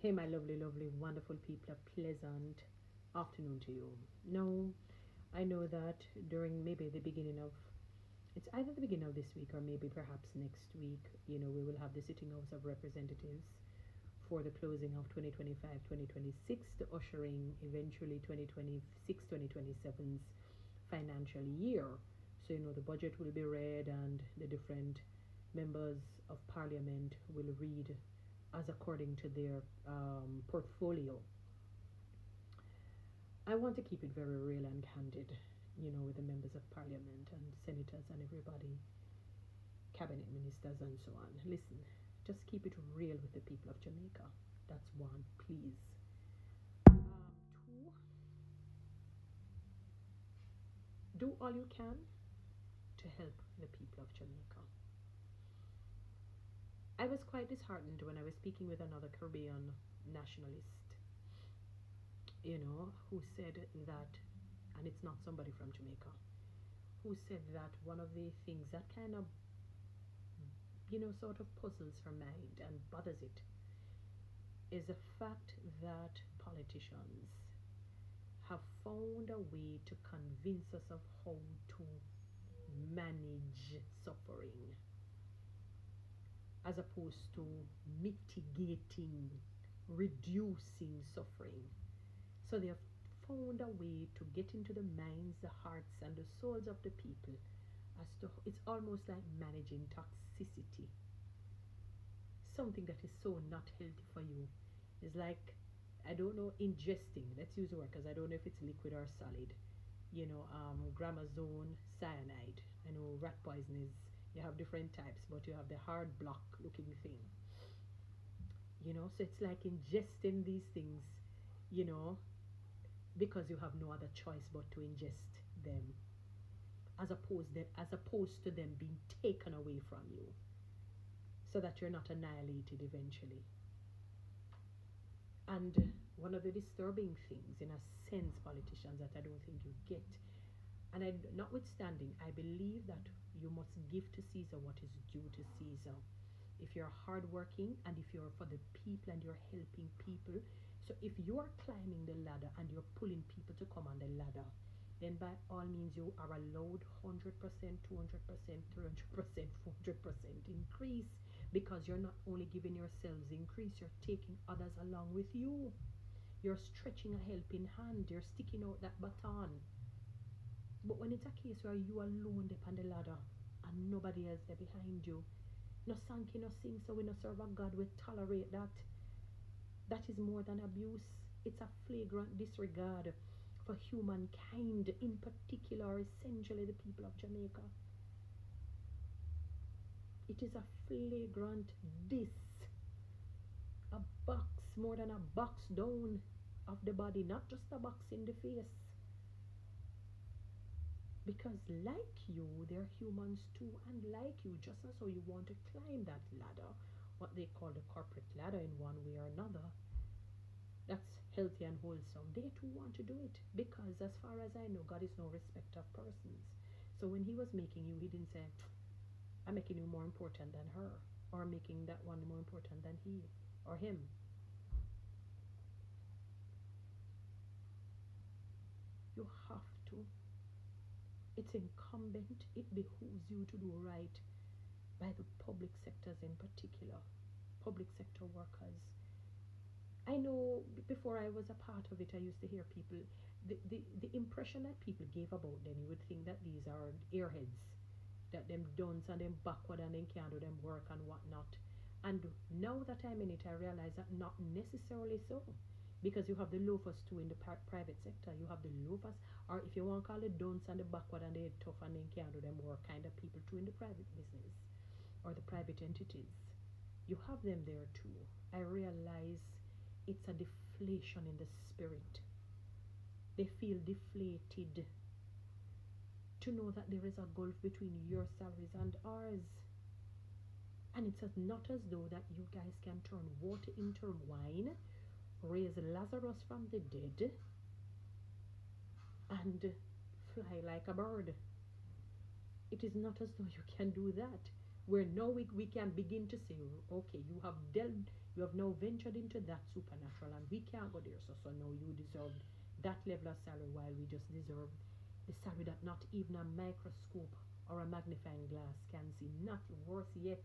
Hey, my lovely, lovely, wonderful people, a pleasant afternoon to you. No, I know that during maybe the beginning of it's either the beginning of this week or maybe perhaps next week, we will have the sitting House of Representatives for the closing of 2025-2026, the ushering eventually 2026-2027's financial year. So, the budget will be read and the different members of parliament will read as according to their portfolio. I want to keep it very real and candid, with the members of parliament and senators and everybody, cabinet ministers and so on. Listen, just keep it real with the people of Jamaica. That's one, please. Two, do all you can to help the people of Jamaica. I was quite disheartened when I was speaking with another Caribbean nationalist, who said that, and it's not somebody from Jamaica, who said that one of the things that kind of, sort of puzzles her mind and bothers it is the fact that politicians have found a way to convince us of how to manage suffering as opposed to mitigating, reducing suffering. So they have found a way to get into the minds, the hearts, and the souls of the people as to it's almost like managing toxicity. Something that is so not healthy for you is like, I don't know, ingesting. Let's use the word because I don't know if it's liquid or solid. Gramazone, cyanide. I know rat poison is, you have different types, but you have the hard block looking thing. So it's like ingesting these things, you know, because you have no other choice but to ingest them, as opposed to them being taken away from you, so that you're not annihilated eventually. And one of the disturbing things, in a sense, politicians, that I don't think you get, and notwithstanding, I believe that you must give to Caesar what is due to Caesar. If you're hardworking and if you're for the people and you're helping people, so if you are climbing the ladder and you're pulling people to come on the ladder, then by all means you are allowed 100%, 200%, 300%, 400% increase, because you're not only giving yourselves increase, you're taking others along with you. You're stretching a helping hand, you're sticking out that baton. But when it's a case where you alone up on the ladder and nobody else there behind you, no sanky, no sing, so we no serve a God, we tolerate that. That is more than abuse. It's a flagrant disregard for humankind, in particular, essentially the people of Jamaica. It is a flagrant diss. A box, more than a box down of the body, not just a box in the face. Because like you, they're humans too, and like you, just as how you want to climb that ladder, what they call the corporate ladder in one way or another, that's healthy and wholesome, they too want to do it, because as far as I know, God is no respecter of persons. So when he was making you, he didn't say, I'm making you more important than her, or making that one more important than he or him. You have to, it's incumbent, it behooves you to do right by the public sectors, in particular public sector workers. I know before I was a part of it, I used to hear people, the impression that people gave about them, you would think that these are airheads, that them dunce and them backward and them can't do them work and whatnot. And now that I'm in it, I realize that not necessarily so. Because you have the loafers too in the private sector. You have the loafers, or if you want to call it dunce and the backward and the tough and they can't do them work kind of people too in the private business or the private entities. You have them there too. I realize it's a deflation in the spirit. They feel deflated to know that there is a gulf between your salaries and ours. And it's not as though that you guys can turn water into wine, raise Lazarus from the dead, and fly like a bird. It is not as though you can do that. Where now we can begin to say, okay, You have now ventured into that supernatural, and we can't go there. So now you deserve that level of salary, while we just deserve the salary that not even a microscope or a magnifying glass can see. Not worse yet,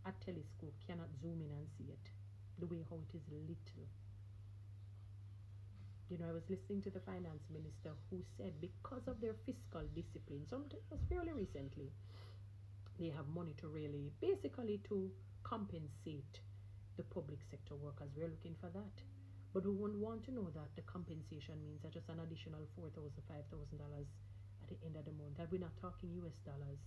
a telescope cannot zoom in and see it. The way how it is little. You know, I was listening to the finance minister who said because of their fiscal discipline, something was fairly recently, they have money to really, basically to compensate the public sector workers. We're looking for that. But we won't want to know that the compensation means that just an additional $4,000, $5,000 at the end of the month. And we're not talking US dollars.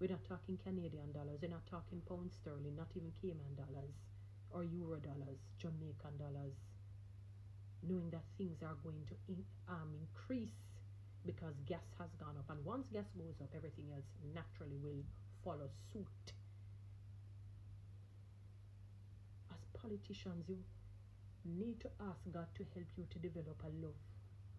We're not talking Canadian dollars. We're not talking pound sterling, not even Cayman dollars or Euro dollars, Jamaican dollars. Knowing that things are going to increase because gas has gone up. And once gas goes up, everything else naturally will follow suit. As politicians, you need to ask God to help you to develop a love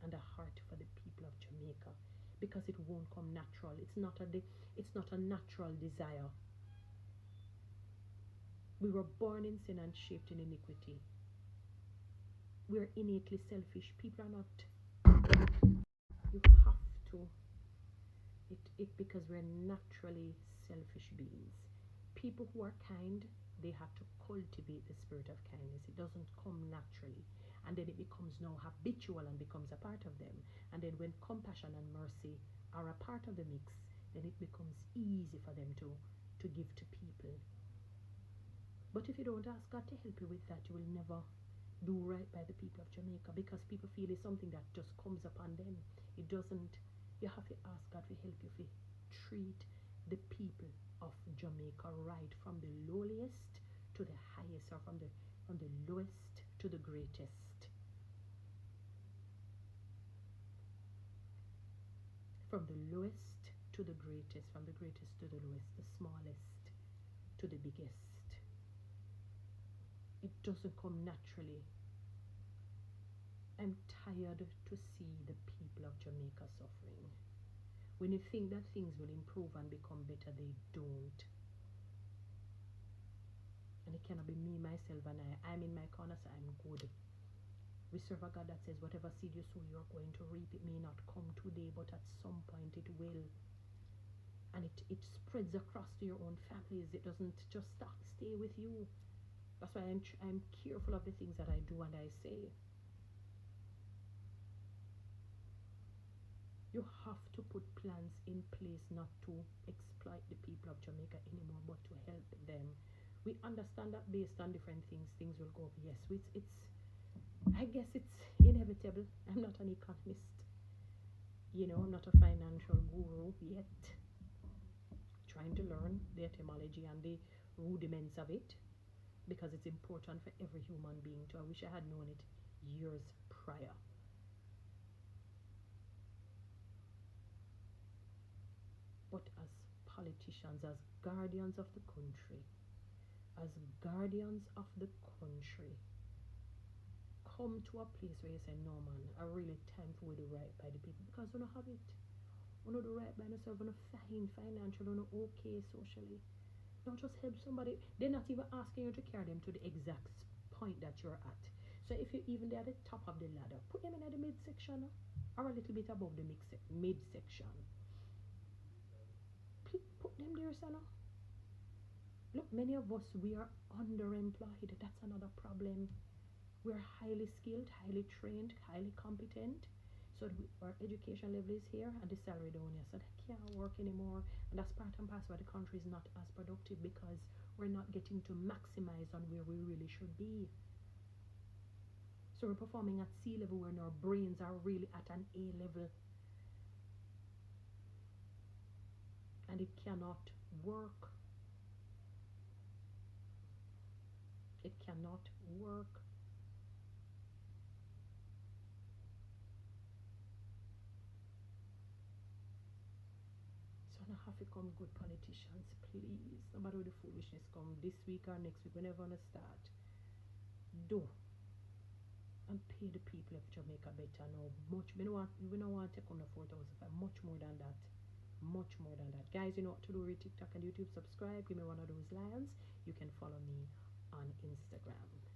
and a heart for the people of Jamaica, because it won't come natural. It's not a natural desire. We were born in sin and shaped in iniquity. We're innately selfish. People are not. You have to. Because we're naturally selfish beings. People who are kind, they have to cultivate the spirit of kindness. It doesn't come naturally. And then it becomes now habitual and becomes a part of them. And then when compassion and mercy are a part of the mix, then it becomes easy for them to give to people. But if you don't ask God to help you with that, you will never do right by the people of Jamaica, because people feel it's something that just comes upon them. It doesn't. You have to ask God to help you to treat the people of Jamaica right, from the lowliest to the highest, or from the lowest to the greatest. From the lowest to the greatest, from the greatest to the lowest, the smallest to the biggest. It doesn't come naturally. I'm tired to see the people of Jamaica suffering. When you think that things will improve and become better, they don't. And it cannot be me, myself, and I'm in my corner, so I'm good. We serve a God that says whatever seed you sow, you're going to reap. It may not come today, but at some point it will. And it spreads across to your own families. It doesn't just stay with you. That's why I'm careful of the things that I do and I say. You have to put plans in place not to exploit the people of Jamaica anymore, but to help them. We understand that based on different things will go up. Yes, I guess it's inevitable. I'm not an economist. I'm not a financial guru yet. Trying to learn the etymology and the rudiments of it, because it's important for every human being to. I wish I had known it years prior. But as politicians, as guardians of the country, come to a place where you say, no man, I really time for we do right by the people, because we don't have it. We don't do right by ourselves, we don't fine financially, we don't okay socially. Don't just help somebody. They're not even asking you to carry them to the exact point that you're at. So if you're even there at the top of the ladder, put them in at the midsection, or a little bit above the midsection. Put them there, son. Look, many of us, we are underemployed. That's another problem. We're highly skilled, highly trained, highly competent. So our education level is here and the salary down here. So that can't work anymore. And that's part and parcel why the country is not as productive, because we're not getting to maximize on where we really should be. So we're performing at C level when our brains are really at an A level. And it cannot work. It cannot work. Have to come good politicians, please. No matter where the foolishness come this week or next week, whenever I start, do and pay the people of Jamaica better now. We don't want to take on the 4,005. Much more than that. Guys, you know what to do with TikTok and YouTube. Subscribe. Give me one of those lions. You can follow me on Instagram.